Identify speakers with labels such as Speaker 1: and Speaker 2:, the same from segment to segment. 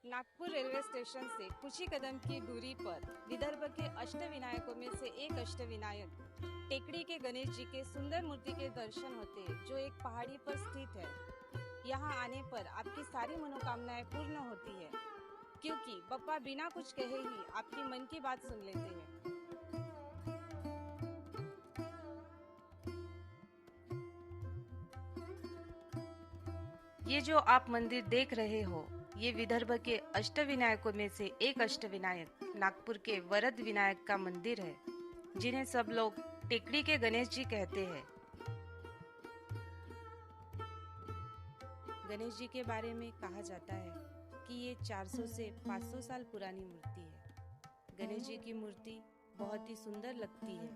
Speaker 1: Nagpur railway station से कुछ ही कदम की दूरी पर विदर्भ के अष्टविनायकों में से एक अष्टविनायक टेकड़ी के गणेश जी के सुंदर मूर्ति के दर्शन होते हैं, जो एक पहाड़ी पर स्थित है। यहाँ आने पर आपकी सारी मनोकामनाएं पूर्ण होती है, क्योंकि बप्पा बिना कुछ कहे ही आपकी मन की बात सुन लेते हैं। ये जो आप मंदिर देख रहे हो, ये विदर्भ के अष्टविनायकों में से एक अष्टविनायक नागपुर के वरद विनायक का मंदिर है, जिन्हें सब लोग टेकड़ी के गणेश जी कहते हैं। गणेश जी के बारे में कहा जाता है कि ये 400 से 500 साल पुरानी मूर्ति है। गणेश जी की मूर्ति बहुत ही सुंदर लगती है।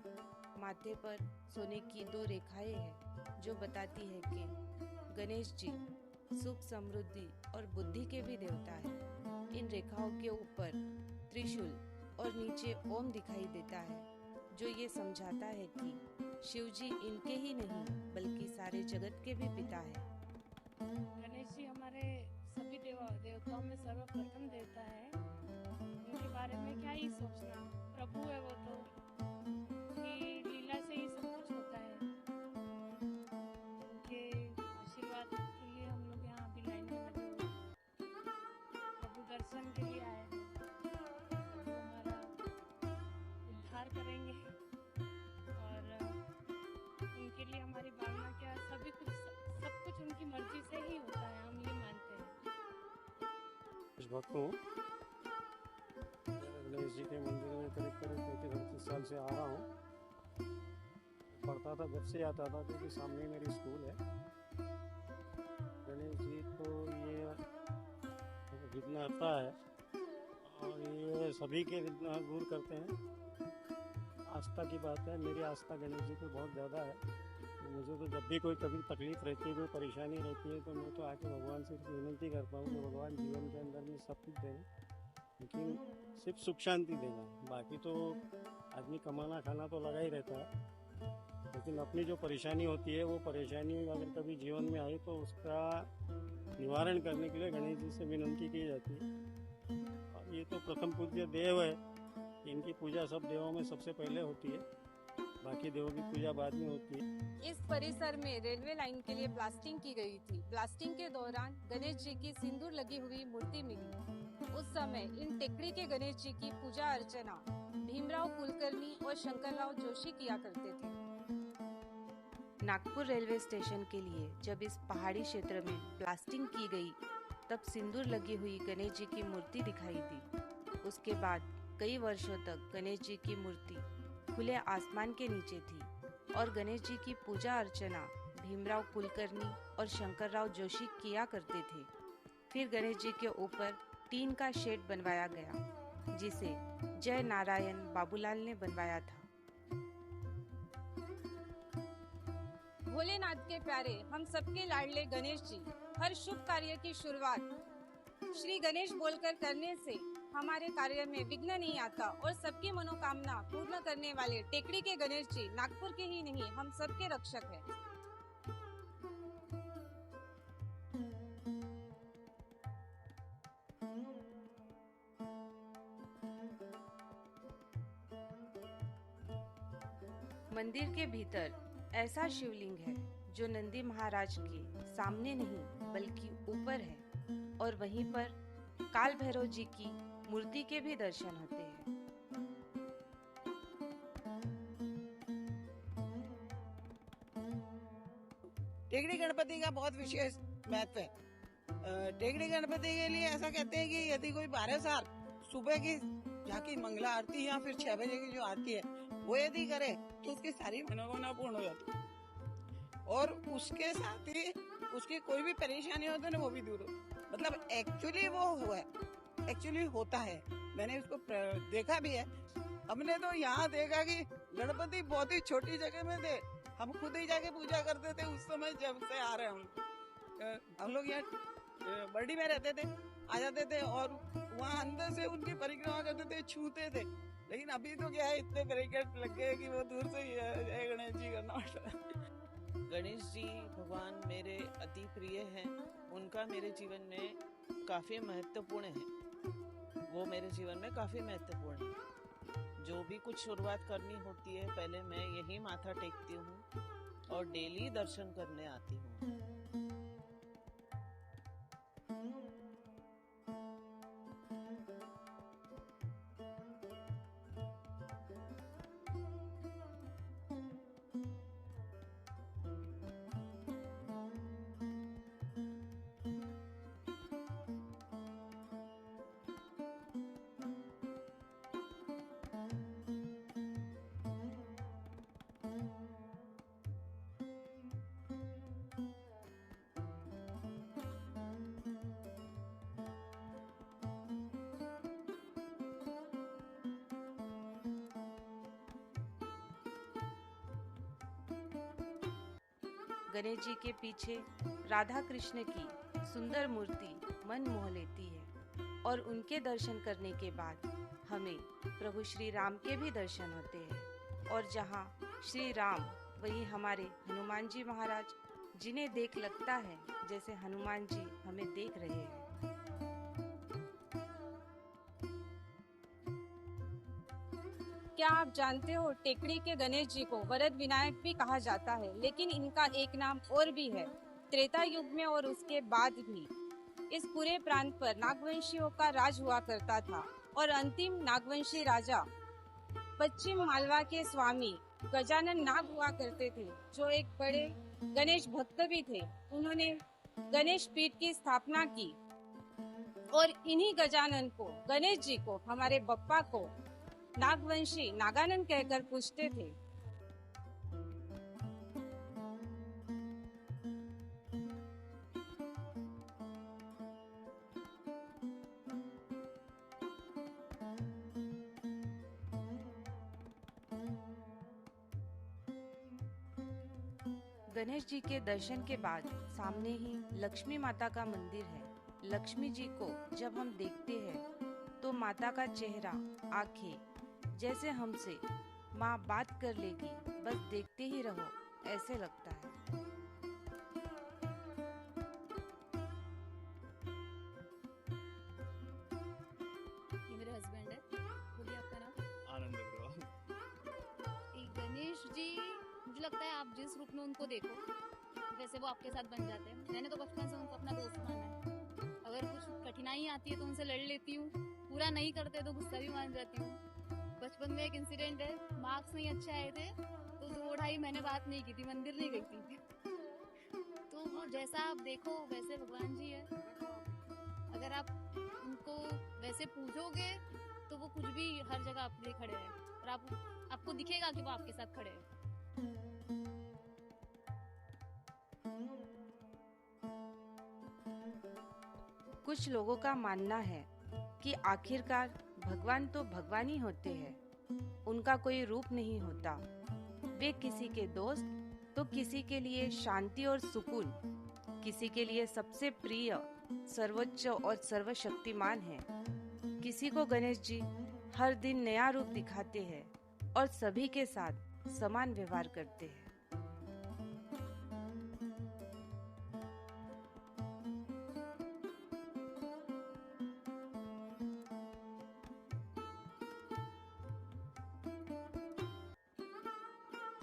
Speaker 1: माथे पर सोने की 2 रेखाएं हैं, जो बताती है कि गणेश जी सुख, समृद्धि और बुद्धि के भी देवता है। इन रेखाओं के ऊपर त्रिशूल और नीचे ओम दिखाई देता है, जो ये समझाता है कि शिव जी इनके ही नहीं बल्कि सारे जगत के भी पिता है।
Speaker 2: गणेश जी हमारे सभी देवताओं में सर्वप्रथम देवता है। उनके बारे में क्या ही सोचना, प्रभु है वो तो, कि लीला से ही सब कुछ होता है। उनके आशीर्वाद के लिए हम लोग यहाँ अभी लाइन में लगे हुए हैं। प्रभु दर्शन के लिए आए हैं। प्रभु हमारा उद्धार करेंगे और उनके लिए हमारी भावना क्या, सभी कुछ सब कुछ उनकी मर्जी से ही होता है, हम ये मानते हैं।
Speaker 3: इस भक्त हूँ। गणेश जी के मंदिर में करीब 35-38 साल से आ रहा हूँ। पढ़ता था, जब से आता था, क्योंकि सामने मेरी स्कूल है। गणेश जी को ये विघ्न आता है और ये सभी के विघ्न दूर करते हैं। आस्था की बात है, मेरी आस्था गणेश जी पे बहुत ज़्यादा है। मुझे तो जब भी कोई कभी तकलीफ रहती है, कोई परेशानी रहती है, तो मैं तो आके भगवान से विनती करता हूँ कि भगवान जीवन के अंदर में सब कुछ दें, लेकिन सिर्फ सुख शांति देना। बाकी तो आदमी कमाना खाना तो लगा ही रहता है, लेकिन अपनी जो परेशानी होती है, वो परेशानी अगर कभी जीवन में आई तो उसका निवारण करने के लिए गणेश जी से विनती की जाती है। और ये तो प्रथम पूज्य देव है, इनकी पूजा सब देवों में सबसे पहले होती है, बाकी देवों की पूजा बाद में होती है।
Speaker 1: इस परिसर में रेलवे लाइन के लिए ब्लास्टिंग की गई थी। ब्लास्टिंग के दौरान गणेश जी की सिंदूर लगी हुई मूर्ति मिली। उस समय इन टेकड़ी के गणेश जी की पूजा अर्चना भीमराव कुलकर्णी और शंकरराव जोशी किया करते थे। नागपुर रेलवे स्टेशन के लिए जब इस पहाड़ी क्षेत्र में ब्लास्टिंग की गई, तब सिंदूर लगी हुई गणेश जी की मूर्ति दिखाई दी। उसके बाद कई वर्षों तक गणेश जी की मूर्ति खुले आसमान के नीचे थी और गणेश जी की पूजा अर्चना भीमराव कुलकर्णी और शंकरराव जोशी किया करते थे। फिर गणेश जी के ऊपर टीन का शेड बनवाया गया, जिसे जय नारायण बाबूलाल ने बनवाया था। भोलेनाथ के प्यारे, हम सबके लाडले गणेश जी हर शुभ कार्य की शुरुआत श्री गणेश बोलकर करने से हमारे कार्य में विघ्न नहीं आता और सबकी मनोकामना पूर्ण करने वाले टेकड़ी के गणेश जी नागपुर के ही नहीं, हम सबके रक्षक हैं। मंदिर के भीतर ऐसा शिवलिंग है जो नंदी महाराज के सामने नहीं बल्कि ऊपर है, और वहीं पर काल भैरव जी की मूर्ति के भी दर्शन होते हैं।
Speaker 4: टेकड़ी गणपति का बहुत विशेष महत्व है। टेकड़ी गणपति के लिए ऐसा कहते हैं कि यदि कोई 12 साल सुबह की झांकी मंगला आरती या फिर 6 बजे की जो आरती है वो यदि करे तो उसकी सारी मनोकामना पूर्ण हो जाती है, और उसके साथ ही उसकी कोई भी परेशानी होती है ना, वो भी दूर हो। मतलब एक्चुअली वो हुआ है, एक्चुअली होता है। मैंने उसको देखा भी है। हमने तो यहाँ देखा कि गणपति बहुत ही छोटी जगह में थे, हम खुद ही जाके पूजा करते थे उस समय जब से आ रहे हैं। हम लोग यहाँ बर्डी में रहते थे, आ जाते थे और वहाँ अंदर से उनकी परिक्रमा करते थे, छूते थे। लेकिन अभी तो क्या है, इतने बैरिकेड लग गए कि वो दूर से जय गणेश जी करना पड़ता है।
Speaker 5: गणेश जी भगवान मेरे अति प्रिय हैं। उनका मेरे जीवन में काफ़ी महत्वपूर्ण है। वो मेरे जीवन में काफ़ी महत्वपूर्ण है। जो भी कुछ शुरुआत करनी होती है पहले मैं यही माथा टेकती हूँ और डेली दर्शन करने आती हूँ।
Speaker 1: गणेश जी के पीछे राधा कृष्ण की सुंदर मूर्ति मन मोह लेती है और उनके दर्शन करने के बाद हमें प्रभु श्री राम के भी दर्शन होते हैं। और जहाँ श्री राम वहीं हमारे हनुमान जी महाराज, जिन्हें देख लगता है जैसे हनुमान जी हमें देख रहे हैं।
Speaker 6: क्या आप जानते हो, टेकड़ी के गणेश जी को वरद विनायक भी कहा जाता है, लेकिन इनका एक नाम और भी है। त्रेता युग में और उसके बाद भी इस पूरे प्रांत पर नागवंशियों का राज हुआ करता था और अंतिम नागवंशी राजा पश्चिम मालवा के स्वामी गजानन नाग हुआ करते थे, जो एक बड़े गणेश भक्त भी थे। उन्होंने गणेश पीठ की स्थापना की और इन्हीं गजानन को, गणेश जी को, हमारे बप्पा को नागवंशी नागानंद कहकर पूछते थे।
Speaker 1: गणेश जी के दर्शन के बाद सामने ही लक्ष्मी माता का मंदिर है। लक्ष्मी जी को जब हम देखते हैं तो माता का चेहरा, आंखें जैसे हमसे माँ बात कर लेगी, बस देखते ही रहो ऐसे लगता है।
Speaker 7: ये मेरे हस्बैंड है। बोलिए आपका नाम?
Speaker 8: आनंद अग्रवाल।
Speaker 7: गणेश जी, मुझे लगता है आप जिस रूप में उनको देखो वैसे वो आपके साथ बन जाते हैं। मैंने तो बचपन से उनको अपना दोस्त माना है। अगर कुछ कठिनाई आती है तो उनसे लड़ लेती हूँ, पूरा नहीं करते तो गुस्सा भी मान जाती हूँ। बचपन में एक इंसिडेंट है, मार्क्स नहीं अच्छे आए थे तो 2-2.5 महीने बात नहीं की थी, मंदिर नहीं गई थी। तो वो जैसा आप देखो वैसे भगवान जी है। अगर आप उनको वैसे पूछोगे तो वो कुछ भी हर जगह आपके लिए खड़े हैं और आपको दिखेगा कि वो आपके साथ खड़े हैं।
Speaker 1: कुछ लोगों का मानना है कि आखिरकार भगवान तो भगवान ही होते हैं, उनका कोई रूप नहीं होता। वे किसी के दोस्त तो किसी के लिए शांति और सुकून, किसी के लिए सबसे प्रिय, सर्वोच्च और सर्वशक्तिमान है। किसी को गणेश जी हर दिन नया रूप दिखाते हैं और सभी के साथ समान व्यवहार करते हैं।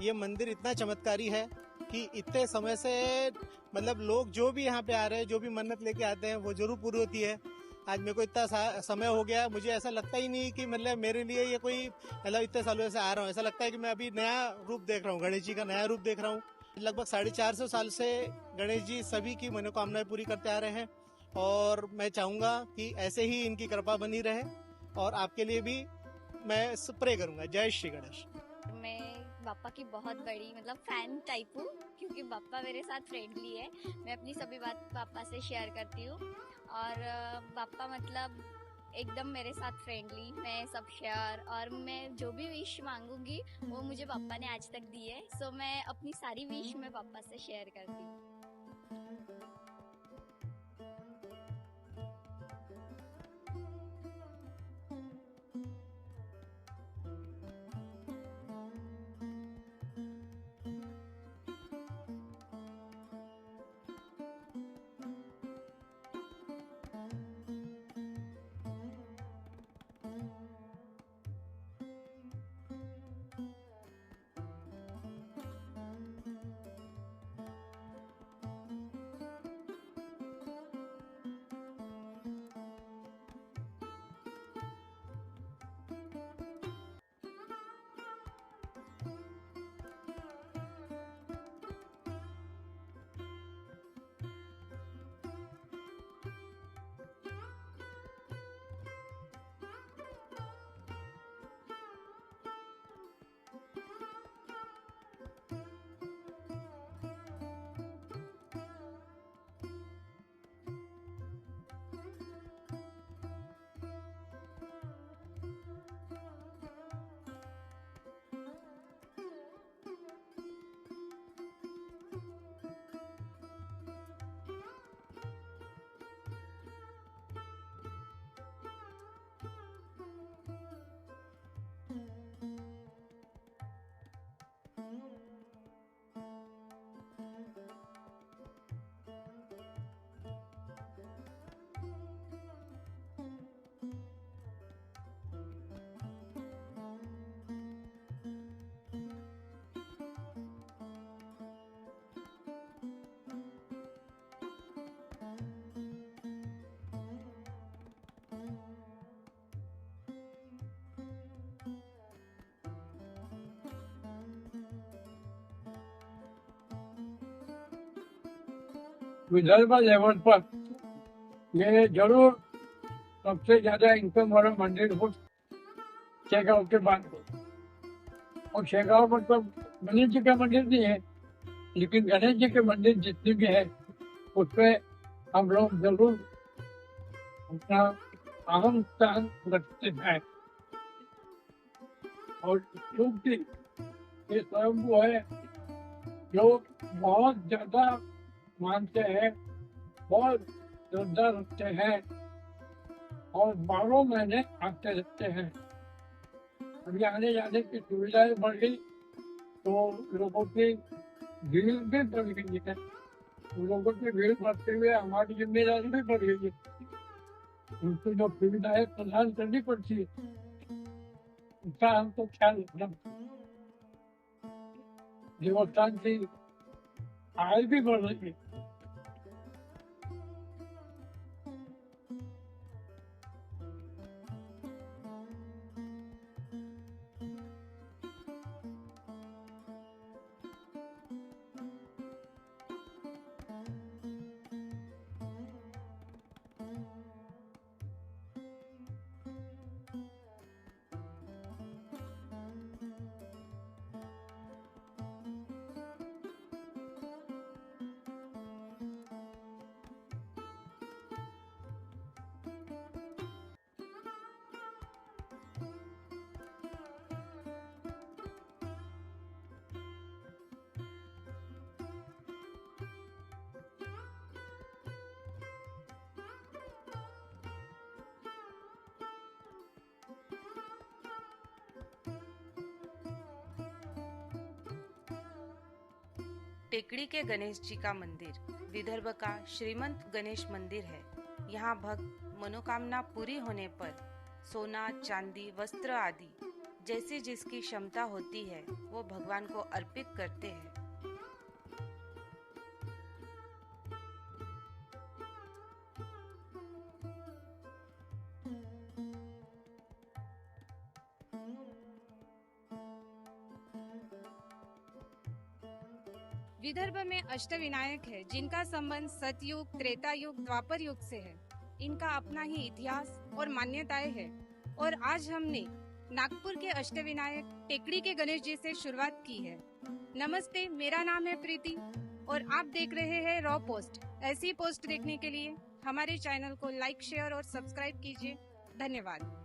Speaker 8: ये मंदिर इतना चमत्कारी है कि इतने समय से मतलब लोग जो भी यहाँ पे आ रहे हैं, जो भी मन्नत लेके आते हैं वो जरूर पूरी होती है। आज मेरे को इतना समय हो गया, मुझे ऐसा लगता ही नहीं कि मतलब मेरे लिए ये कोई मतलब इतने सालों से आ रहा हूँ, ऐसा लगता है कि मैं अभी नया रूप देख रहा हूँ, गणेश जी का नया रूप देख रहा हूँ। लगभग 450 साल से गणेश जी सभी की मनोकामनाएं पूरी करते आ रहे हैं और मैं चाहूँगा कि ऐसे ही इनकी कृपा बनी रहे और आपके लिए भी मैं प्रे करूँगा। जय श्री गणेश।
Speaker 9: मैं बाप्पा की बहुत बड़ी मतलब फैन टाइप हूँ, क्योंकि बाप्पा मेरे साथ फ्रेंडली है। मैं अपनी सभी बात पापा से शेयर करती हूँ और बाप्पा मतलब एकदम मेरे साथ फ्रेंडली, मैं सब शेयर, और मैं जो भी विश मांगूंगी वो मुझे पापा ने आज तक दी है। सो मैं अपनी सारी विश मैं पापा से शेयर करती हूँ।
Speaker 10: विदर्भ लेवल पर ये जरूर सबसे ज्यादा इनकम वाला मंदिर हो शेगांव के बाद। और शेगांव मतलब गणेश जी का मंदिर नहीं है, लेकिन गणेश जी के मंदिर जितने भी है उसमें हम लोग जरूर अपना अहम स्थान रखते हैं। और क्योंकि ये स्वयंभू है जो बहुत ज्यादा मानते हैं, बहुत श्रद्धा रखते हैं और 12 महीने आते रहते हैं। अभी आने जाने की सुविधाएं बढ़ गई तो लोगों की भीड़ भी बढ़ गई है। लोगों की भीड़ बढ़ते हुए हमारी जिम्मेदारी भी बढ़ गई है। उनको जो सुविधाएं प्रदान करनी पड़ती है उसका हमको ख्याल रखना। देवस्थान की आय भी बढ़ रही है।
Speaker 1: टेकड़ी के गणेश जी का मंदिर विदर्भ का श्रीमंत गणेश मंदिर है। यहाँ भक्त मनोकामना पूरी होने पर सोना, चांदी, वस्त्र आदि जैसी जिसकी क्षमता होती है वो भगवान को अर्पित करते हैं।
Speaker 6: विदर्भ में अष्टविनायक है जिनका संबंध सतयुग, त्रेता युग, द्वापर युग से है। इनका अपना ही इतिहास और मान्यताएं है। और आज हमने नागपुर के अष्टविनायक टेकड़ी के गणेश जी से शुरुआत की है। नमस्ते, मेरा नाम है प्रीति और आप देख रहे हैं रॉ पोस्ट। ऐसी पोस्ट देखने के लिए हमारे चैनल को लाइक, शेयर और सब्सक्राइब कीजिए। धन्यवाद।